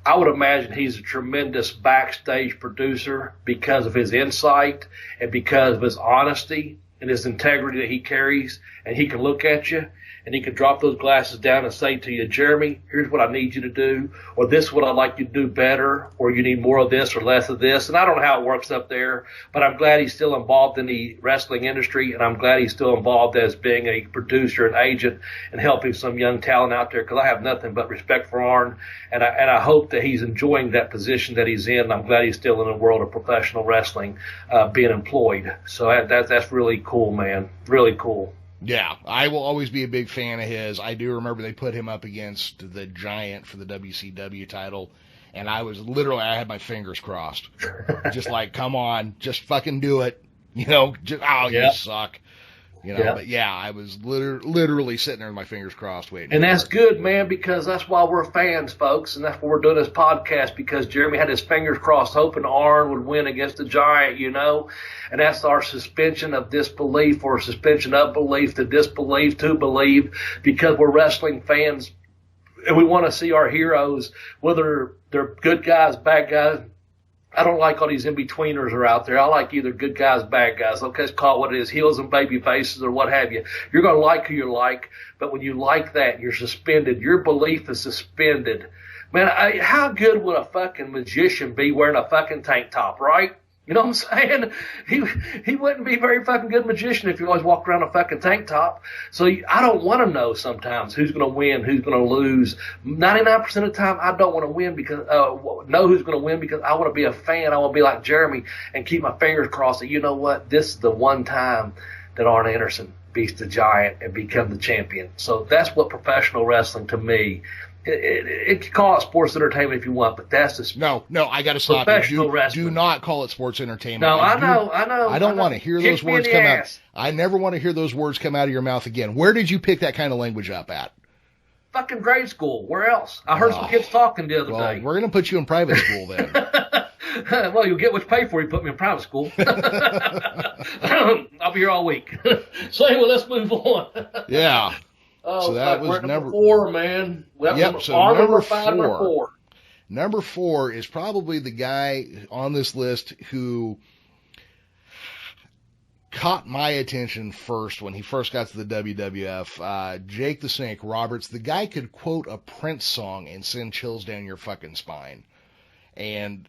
I would imagine he's a tremendous backstage producer because of his insight and because of his honesty and his integrity that he carries. And he can look at you and he can drop those glasses down and say to you, Jeremy, here's what I need you to do, or this is what I'd like you to do better, or you need more of this or less of this. And I don't know how it works up there, but I'm glad he's still involved in the wrestling industry, and I'm glad he's still involved as being a producer and agent and helping some young talent out there, because I have nothing but respect for Arn, and I hope that he's enjoying that position that he's in. I'm glad he's still in the world of professional wrestling, being employed. So that's really cool, man. Really cool. Yeah, I will always be a big fan of his. I do remember they put him up against the Giant for the WCW title, and I had my fingers crossed. Just like, come on, just fucking do it. You suck. But yeah, I was literally sitting there with my fingers crossed waiting. And that's good, man, because that's why we're fans, folks, and that's why we're doing this podcast, because Jeremy had his fingers crossed hoping Arn would win against the Giant, and that's our suspension of disbelief, or suspension of belief to disbelief to believe, because we're wrestling fans and we want to see our heroes, whether they're good guys, bad guys. I don't like all these in-betweeners are out there. I like either good guys, bad guys. Okay, let's call it what it is, heels and baby faces or what have you. You're going to like who you like, but when you like that, you're suspended. Your belief is suspended. Man, how good would a fucking magician be wearing a fucking tank top, right? You know what I'm saying? He wouldn't be a very fucking good magician if he always walked around a fucking tank top. So I don't want to know sometimes who's going to win, who's going to lose. 99% of the time, I don't want to win because know who's going to win, because I want to be a fan. I want to be like Jeremy and keep my fingers crossed that, you know what, this is the one time that Arn Anderson beats the Giant and becomes the champion. So that's what professional wrestling to me. It can call it sports entertainment if you want, but that's the no. I got to stop you. Do not call it sports entertainment. No, I know. I don't want to hear those words come out. I never want to hear those words come out of your mouth again. Where did you pick that kind of language up at? fucking grade school. Where else? I heard some kids talking the other day. We're going to put you in private school then. Well, you'll get what you pay for. You put me in private school. I'll be here all week. So anyway, let's move on. Yeah. Oh, so that was number 4, man. Number 4. Number 4 is probably the guy on this list who caught my attention first when he first got to the WWF. Jake the Snake Roberts. The guy could quote a Prince song and send chills down your fucking spine. And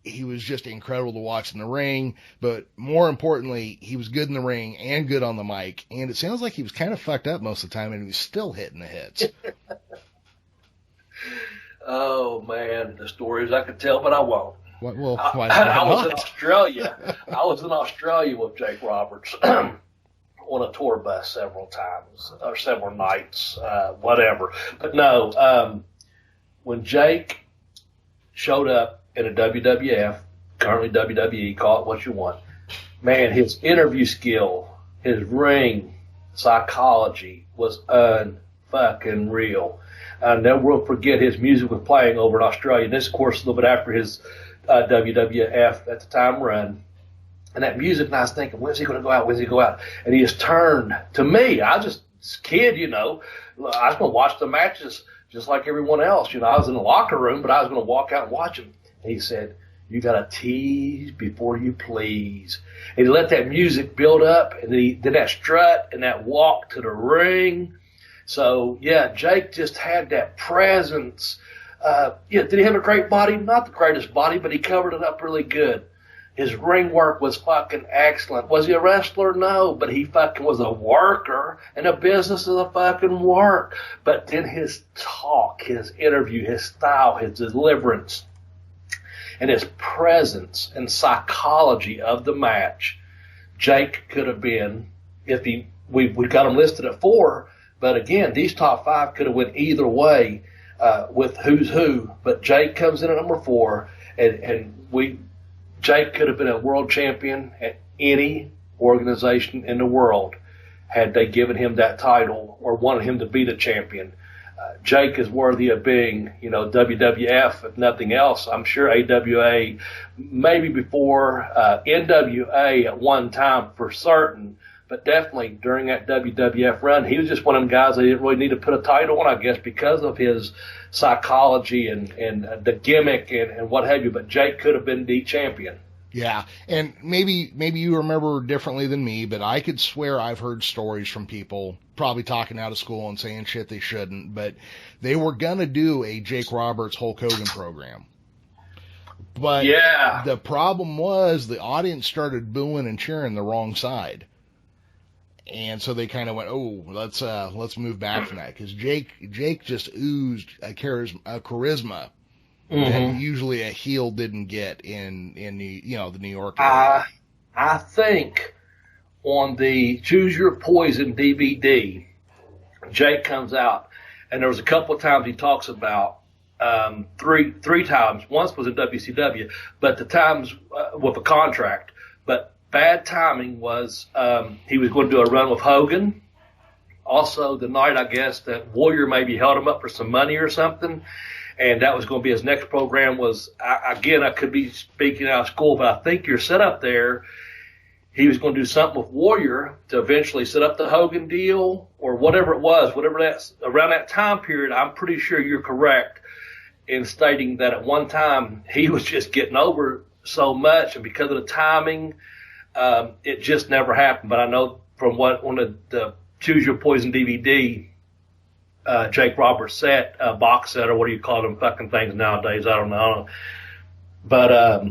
he was just incredible to watch in the ring, but more importantly, he was good in the ring and good on the mic. And it sounds like he was kind of fucked up most of the time, and he was still hitting the hits. Oh man, the stories I could tell, but I won't. Why I was in Australia. I was in Australia with Jake Roberts on a tour bus several times or several nights, whatever. But no, when Jake showed up in a WWF, currently WWE, call it what you want. Man, his interview skill, his ring psychology was unfucking real. I never will forget his music was playing over in Australia. And this, of course, a little bit after his WWF at the time run. And that music, and I was thinking, when's he going to go out? When's he go out? And he just turned to me. I was just a kid, I was going to watch the matches just like everyone else. I was in the locker room, but I was going to walk out and watch them. And he said, you got to tease before you please. And he let that music build up, and then he did that strut and that walk to the ring. So, yeah, Jake just had that presence. Did he have a great body? Not the greatest body, but he covered it up really good. His ring work was fucking excellent. Was he a wrestler? No, but he fucking was a worker, and a business is a fucking work. But then his talk, his interview, his style, his deliverance, and his presence and psychology of the match, Jake could have been, we got him listed at 4, but again, these top 5 could have went either way with who's who, but Jake comes in at number 4, and Jake could have been a world champion at any organization in the world had they given him that title or wanted him to be the champion. Jake is worthy of being, WWF, if nothing else. I'm sure AWA, maybe before NWA at one time for certain, but definitely during that WWF run, he was just one of them guys that didn't really need to put a title on, I guess, because of his psychology and the gimmick and what have you. But Jake could have been the champion. Yeah, and maybe you remember differently than me, but I could swear I've heard stories from people probably talking out of school and saying shit they shouldn't, but they were gonna do a Jake Roberts Hulk Hogan program. But yeah, the problem was the audience started booing and cheering the wrong side. And so they kind of went, let's move back from that, because Jake just oozed a charisma that usually a heel didn't get in the New York area. I think on the Choose Your Poison DVD, Jake comes out, and there was a couple of times he talks about three times. Once was in WCW, but the times with a contract. But bad timing was he was going to do a run with Hogan. Also, the night, I guess, that Warrior maybe held him up for some money or something, and that was going to be his next program. I could be speaking out of school, but I think you're set up there. He was going to do something with Warrior to eventually set up the Hogan deal or whatever it was, that's around that time period. I'm pretty sure you're correct in stating that at one time he was just getting over so much, and because of the timing, it just never happened. But I know from what on the Choose Your Poison DVD, Jake Roberts set, box set, or what do you call them fucking things nowadays? I don't know. But,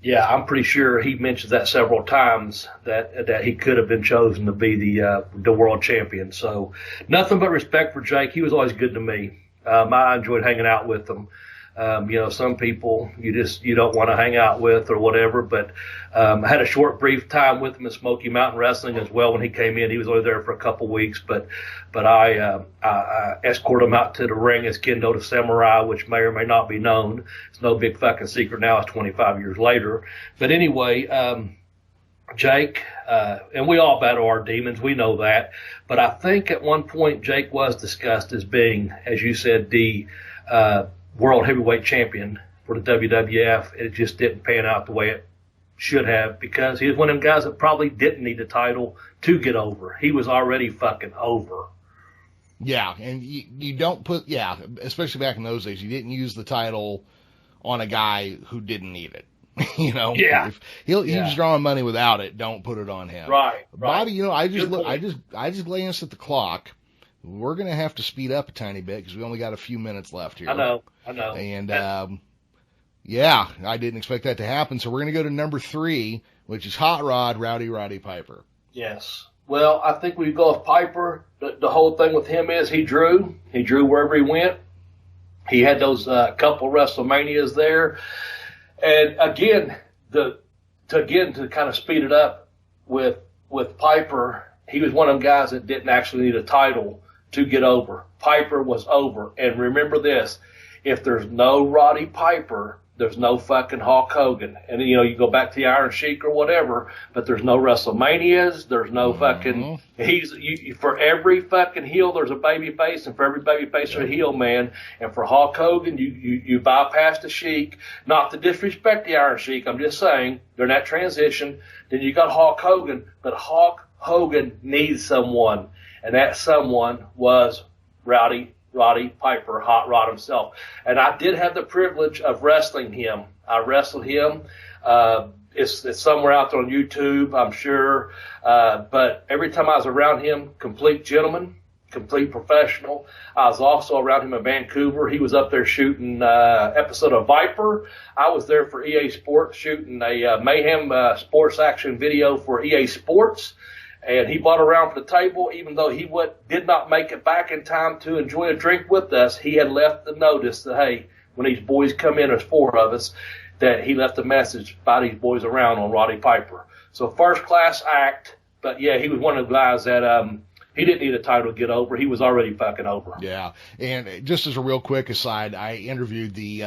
yeah, I'm pretty sure he mentions that several times that he could have been chosen to be the world champion. So nothing but respect for Jake. He was always good to me. I enjoyed hanging out with him. Some people you don't want to hang out with or whatever, but I had a short, brief time with him in Smoky Mountain Wrestling as well. When he came in, he was only there for a couple weeks, but I escorted him out to the ring as Kendo the Samurai, which may or may not be known. It's no big fucking secret now. It's 25 years later. But anyway, Jake, and we all battle our demons, we know that. But I think at one point Jake was discussed as being, as you said, the World Heavyweight Champion for the WWF. It just didn't pan out the way it should have, because he was one of them guys that probably didn't need the title to get over. He was already fucking over. Yeah, and you don't put, especially back in those days, you didn't use the title on a guy who didn't need it. Yeah. If he was drawing money without it, don't put it on him. Right. Bobby, I just glanced at the clock. We're gonna have to speed up a tiny bit because we only got a few minutes left here. I know. And I didn't expect that to happen. So we're gonna go to number 3, which is Hot Rod Roddy Piper. Yes. Well, I think we go with Piper. The whole thing with him is he drew wherever he went. He had those couple WrestleManias there. And again, to kind of speed it up with Piper, he was one of them guys that didn't actually need a title to get over. Piper was over. And remember this, if there's no Roddy Piper, there's no fucking Hulk Hogan. And, you go back to the Iron Sheik or whatever, but there's no WrestleManias. There's no fucking, for every fucking heel, there's a baby face, and for every baby face, there's a heel, man. And for Hulk Hogan, you bypass the Sheik. Not to disrespect the Iron Sheik, I'm just saying, during that transition, then you got Hulk Hogan, but Hulk Hogan needs someone, and that someone was Roddy Piper, Hot Rod himself. And I did have the privilege of wrestling him. I wrestled him. It's somewhere out there on YouTube, I'm sure. But every time I was around him, complete gentleman, complete professional. I was also around him in Vancouver. He was up there shooting episode of Viper. I was there for EA Sports shooting a Mayhem sports action video for EA Sports. And he bought around for the table, even though he did not make it back in time to enjoy a drink with us. He had left the notice that, hey, when these boys come in, there's 4 of us, that he left a message by these boys around on Roddy Piper. So first class act, but yeah, he was one of the guys that he didn't need a title to get over. He was already fucking over. Yeah, and just as a real quick aside, I interviewed the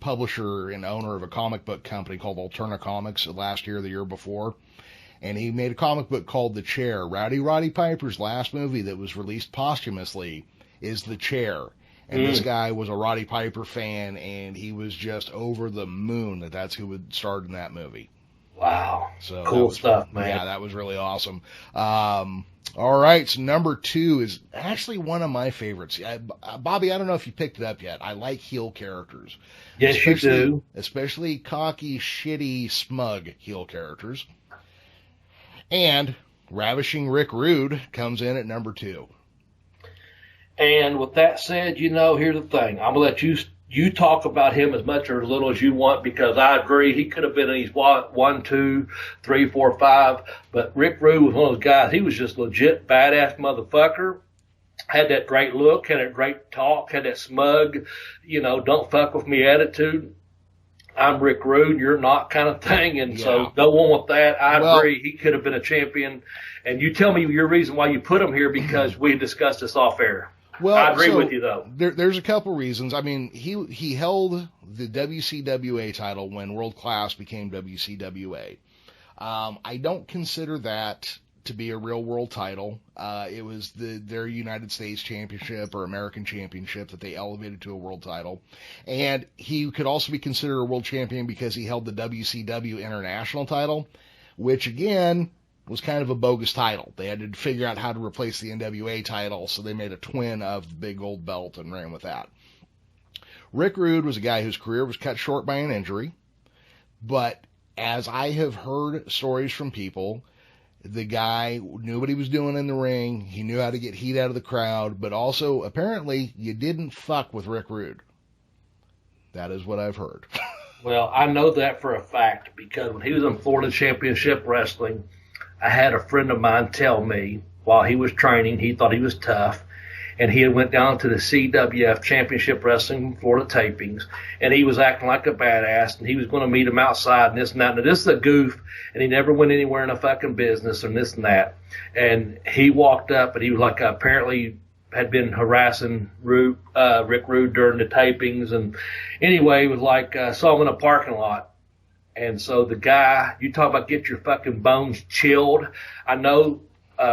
publisher and owner of a comic book company called Alterna Comics last year, the year before. And he made a comic book called The Chair. Roddy Piper's last movie that was released posthumously is The Chair. And this guy was a Roddy Piper fan, and he was just over the moon that's who would star in that movie. Wow. So cool stuff, man. Yeah, that was really awesome. All right, so number 2 is actually one of my favorites. Bobby, I don't know if you picked it up yet. I like heel characters. Yes, you do. Especially cocky, shitty, smug heel characters. And Ravishing Rick Rude comes in at number 2. And with that said, here's the thing. I'm going to let you talk about him as much or as little as you want, because I agree he could have been in these 1, 2, 3, 4, 5. But Rick Rude was one of those guys. He was just legit badass motherfucker. Had that great look, had that great talk, had that smug, don't fuck with me attitude. I'm Rick Rude, you're not kind of thing. And so go on with that. I agree. He could have been a champion. And you tell me your reason why you put him here, because we discussed this off air. Well, I agree with you, though. There's a couple reasons. I mean, he held the WCWA title when World Class became WCWA. I don't consider that to be a real world title. It was their United States Championship or American Championship that they elevated to a world title. And he could also be considered a world champion because he held the WCW International title, which again was kind of a bogus title. They had to figure out how to replace the NWA title, so they made a twin of the big gold belt and ran with that. Rick Rude was a guy whose career was cut short by an injury, but as I have heard stories from people, the guy knew what he was doing in the ring. He knew how to get heat out of the crowd, but also apparently you didn't fuck with Rick Rude. That is what I've heard. Well, I know that for a fact, because when he was in Florida Championship Wrestling, I had a friend of mine tell me while he was training, he thought he was tough, and he had went down to the CWF Championship Wrestling Florida tapings, and he was acting like a badass, and he was going to meet him outside and this and that. Now, this is a goof, and he never went anywhere in a fucking business and this and that. And he walked up, and he was like, apparently had been harassing Rick Rude during the tapings. And anyway, he was like, saw him in a parking lot. And so the guy, you talk about get your fucking bones chilled. I know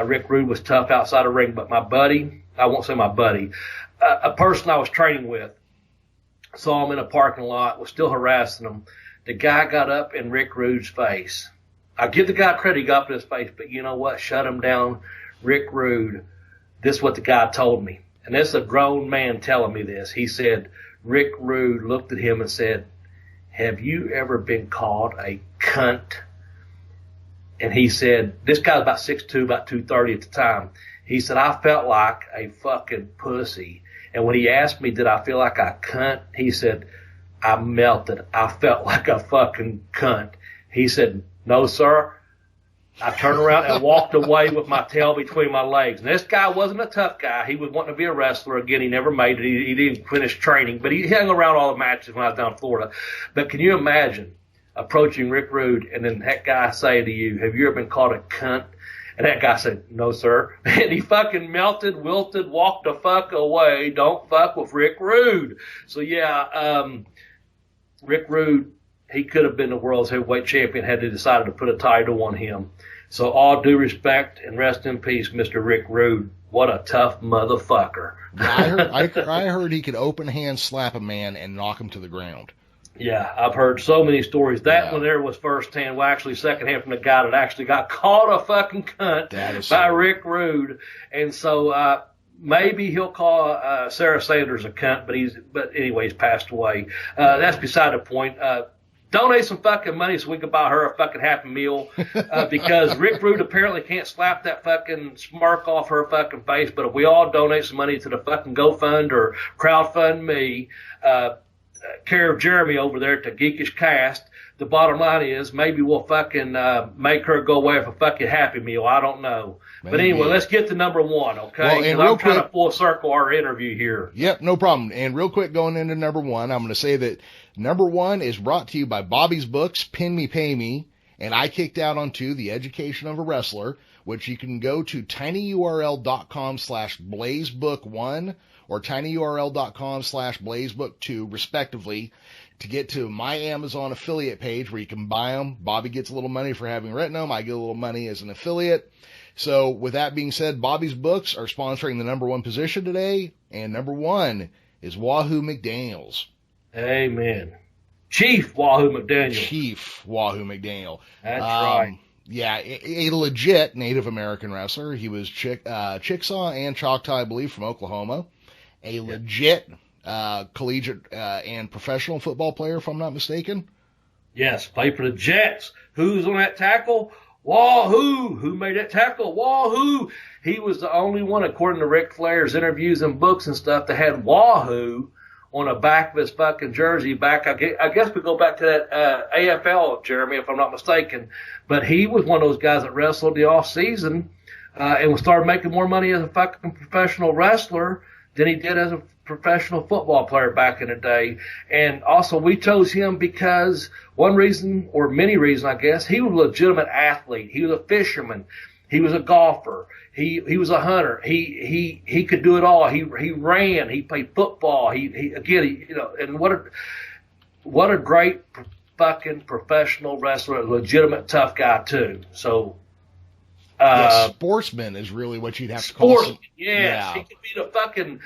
Rick Rude was tough outside the ring, but my buddy, I won't say my buddy, a person I was training with, saw him in a parking lot, was still harassing him. The guy got up in Rick Rude's face. I give the guy credit, he got up in his face, but you know what? Shut him down. Rick Rude, this is what the guy told me. And this is a grown man telling me this. He said, Rick Rude looked at him and said, have you ever been called a cunt? And he said, this guy's about 6'2", about 230 at the time. He said, I felt like a fucking pussy. And when he asked me, did I feel like a cunt? He said, I melted. I felt like a fucking cunt. He said, no, sir. I turned around and walked away with my tail between my legs. And this guy wasn't a tough guy. He was wanting to be a wrestler. Again, he never made it. He didn't finish training, but he hung around all the matches when I was down in Florida. But can you imagine approaching Rick Rude and then that guy say to you, have you ever been called a cunt? And that guy said, no, sir. And he fucking melted, wilted, walked the fuck away. Don't fuck with Rick Rude. So, yeah, Rick Rude, he could have been the world's heavyweight champion had they decided to put a title on him. So all due respect and rest in peace, Mr. Rick Rude. What a tough motherfucker. I heard he could open hand slap a man and knock him to the ground. Yeah, I've heard so many stories. That one there was first hand. Well, actually second hand from the guy that actually got called a fucking cunt by Rick Rude. And so maybe he'll call Sarah Sanders a cunt, but anyway, he's passed away. That's beside the point. Donate some fucking money so we can buy her a fucking Happy Meal, because Rick Rude apparently can't slap that fucking smirk off her fucking face. But if we all donate some money to the fucking GoFund or crowdfund care of Jeremy over there at the Geekish Cast, the bottom line is maybe we'll fucking make her go away with a fucking Happy Meal. I don't know. Maybe. But anyway, let's get to number one, okay? Well, and I'm trying to full circle our interview here. Yep, no problem. And real quick, going into number one, I'm going to say that number one is brought to you by Bobby's Books, Pin Me, Pay Me, and I kicked out onto The Education of a Wrestler, which you can go to tinyurl.com/blazebook1 or tinyurl.com/blazebook2, respectively, to get to my Amazon affiliate page where you can buy them. Bobby gets a little money for having written them. I get a little money as an affiliate. So with that being said, Bobby's Books are sponsoring the number one position today, and number one is Wahoo McDaniels. Amen. Chief Wahoo McDaniel. Chief Wahoo McDaniel. That's right. Yeah, a legit Native American wrestler. He was Chickasaw and Choctaw, I believe, from Oklahoma. A legit collegiate and professional football player, if I'm not mistaken. Yes, played for the Jets. Who's on that tackle? Wahoo! Who made that tackle? Wahoo! He was the only one, according to Ric Flair's interviews and books and stuff, that had Wahoo on the back of his fucking jersey back. I guess we go back to that AFL, Jeremy, if I'm not mistaken. But he was one of those guys that wrestled the off season and started making more money as a fucking professional wrestler than he did as a professional football player back in the day. And also we chose him because one reason, or many reasons, I guess, he was a legitimate athlete. He was a fisherman. He was a golfer. He was a hunter. He could do it all. He ran. He played football. And what a great fucking professional wrestler, a legitimate tough guy too. So, sportsman is really what you'd have to call him. Yes, he could be the fucking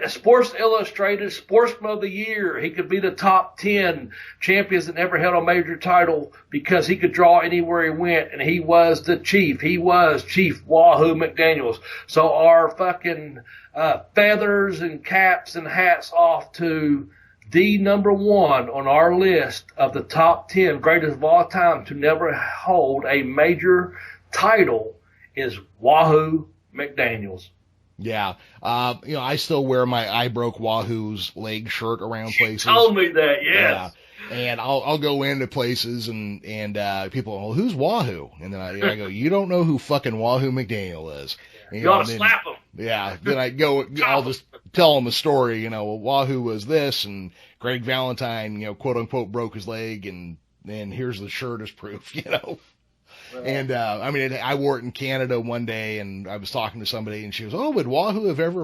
Sports Illustrated Sportsman of the Year. He could be the top 10 champions that never held a major title because he could draw anywhere he went, and he was the chief. He was Chief Wahoo McDaniels. So our fucking feathers and caps and hats off to the number one on our list of the top 10 greatest of all time to never hold a major title is Wahoo McDaniels. Yeah. I still wear my I Broke Wahoo's leg shirt around places. You told me that, yes. Yeah. And I'll go into places and people, well, who's Wahoo? And then I go, you don't know who fucking Wahoo McDaniel is. And, you ought to slap him. Yeah. Then I'll just tell them a story, Wahoo was this, and Greg Valentine, quote unquote, broke his leg, and here's the shirt as proof, And, I wore it in Canada one day, and I was talking to somebody, and she goes, oh, would Wahoo have ever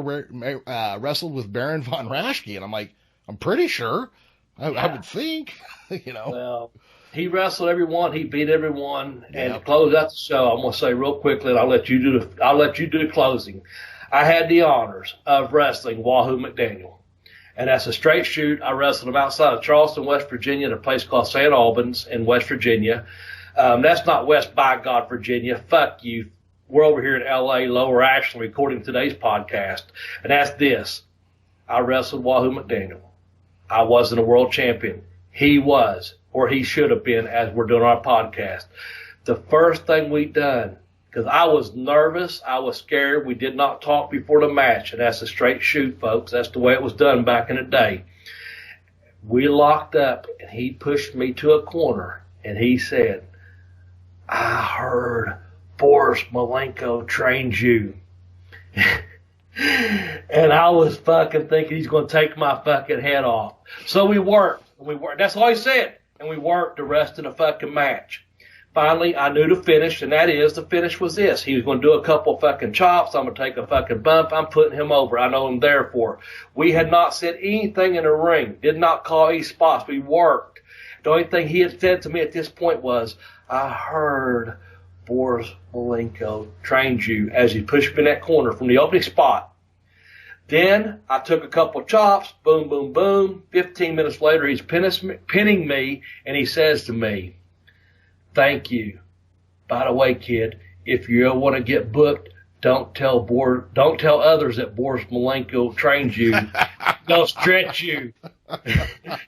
wrestled with Baron von Raschke? And I'm like, I'm pretty sure. I would think, Well, He wrestled everyone. He beat everyone. And to Yep. close out the show, I'm going to say real quickly, and I'll let you do the closing. I had the honors of wrestling Wahoo McDaniel. And that's a straight shoot. I wrestled him outside of Charleston, West Virginia, at a place called St. Albans in West Virginia. That's not West by God, Virginia. Fuck you. We're over here in L.A., Lower Ashland, recording today's podcast. And that's this. I wrestled Wahoo McDaniel. I wasn't a world champion. He was, or he should have been, as we're doing our podcast. The first thing we done, because I was nervous, I was scared. We did not talk before the match, and that's a straight shoot, folks. That's the way it was done back in the day. We locked up, and he pushed me to a corner, and he said, I heard Boris Malenko trained you. And I was fucking thinking he's going to take my fucking head off. So we worked. That's all he said. And we worked the rest of the fucking match. Finally, I knew the finish, and the finish was this. He was going to do a couple fucking chops. I'm going to take a fucking bump. I'm putting him over. I know him there for. We had not said anything in the ring. Did not call any spots. We worked. The only thing he had said to me at this point was, I heard Boris Malenko trained you, as he pushed me in that corner from the opening spot. Then I took a couple chops. Boom, boom, boom. 15 minutes later, he's pinning me, and he says to me, thank you. By the way, kid, if you ever want to get booked, don't tell others that Boris Malenko trained you. They'll stretch you.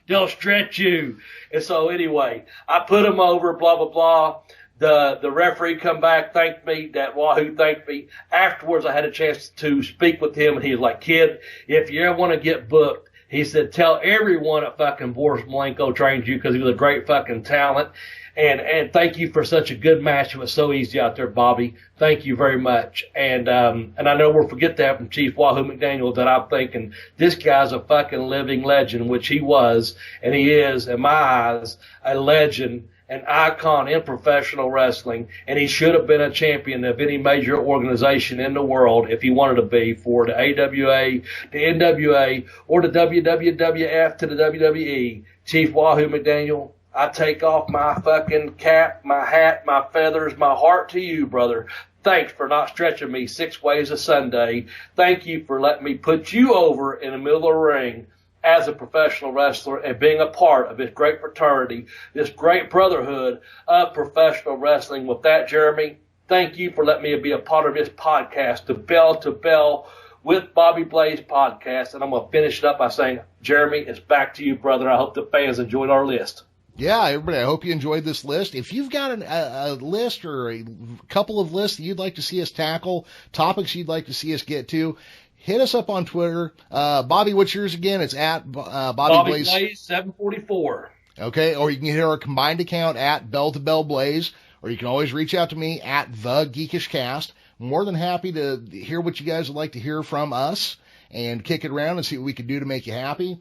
They'll stretch you. And so anyway, I put him over, blah, blah, blah. The referee come back, thanked me, that Wahoo thanked me. Afterwards, I had a chance to speak with him, and he was like, kid, if you ever want to get booked, he said, tell everyone that fucking Boris Malenko trained you, because he was a great fucking talent. And thank you for such a good match. It was so easy out there, Bobby. Thank you very much. And I know we'll forget that from Chief Wahoo McDaniel, that I'm thinking this guy's a fucking living legend, which he was, and he is, in my eyes, a legend, an icon in professional wrestling, and he should have been a champion of any major organization in the world if he wanted to be, for the AWA, the NWA, or the WWF to the WWE. Chief Wahoo McDaniel, I take off my fucking cap, my hat, my feathers, my heart to you, brother. Thanks for not stretching me 6 ways a Sunday. Thank you for letting me put you over in the middle of the ring as a professional wrestler and being a part of this great fraternity, this great brotherhood of professional wrestling. With that, Jeremy, thank you for letting me be a part of this podcast, the Bell to Bell with Bobby Blaze podcast. And I'm going to finish it up by saying, Jeremy, it's back to you, brother. I hope the fans enjoyed our list. Yeah, everybody, I hope you enjoyed this list. If you've got a list or a couple of lists that you'd like to see us tackle, topics you'd like to see us get to, hit us up on Twitter. Bobby, what's yours again? It's at Bobby Blaze 744. Okay, or you can hit our combined account at Bell to Bell Blaze, or you can always reach out to me at The Geekish Cast. More than happy to hear what you guys would like to hear from us and kick it around and see what we can do to make you happy.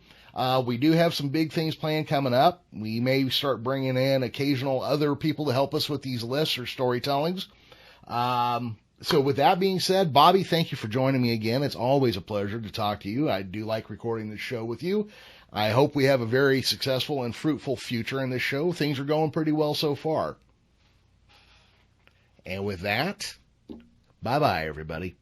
We do have some big things planned coming up. We may start bringing in occasional other people to help us with these lists or storytellings. So with that being said, Bobby, thank you for joining me again. It's always a pleasure to talk to you. I do like recording this show with you. I hope we have a very successful and fruitful future in this show. Things are going pretty well so far. And with that, bye-bye, everybody.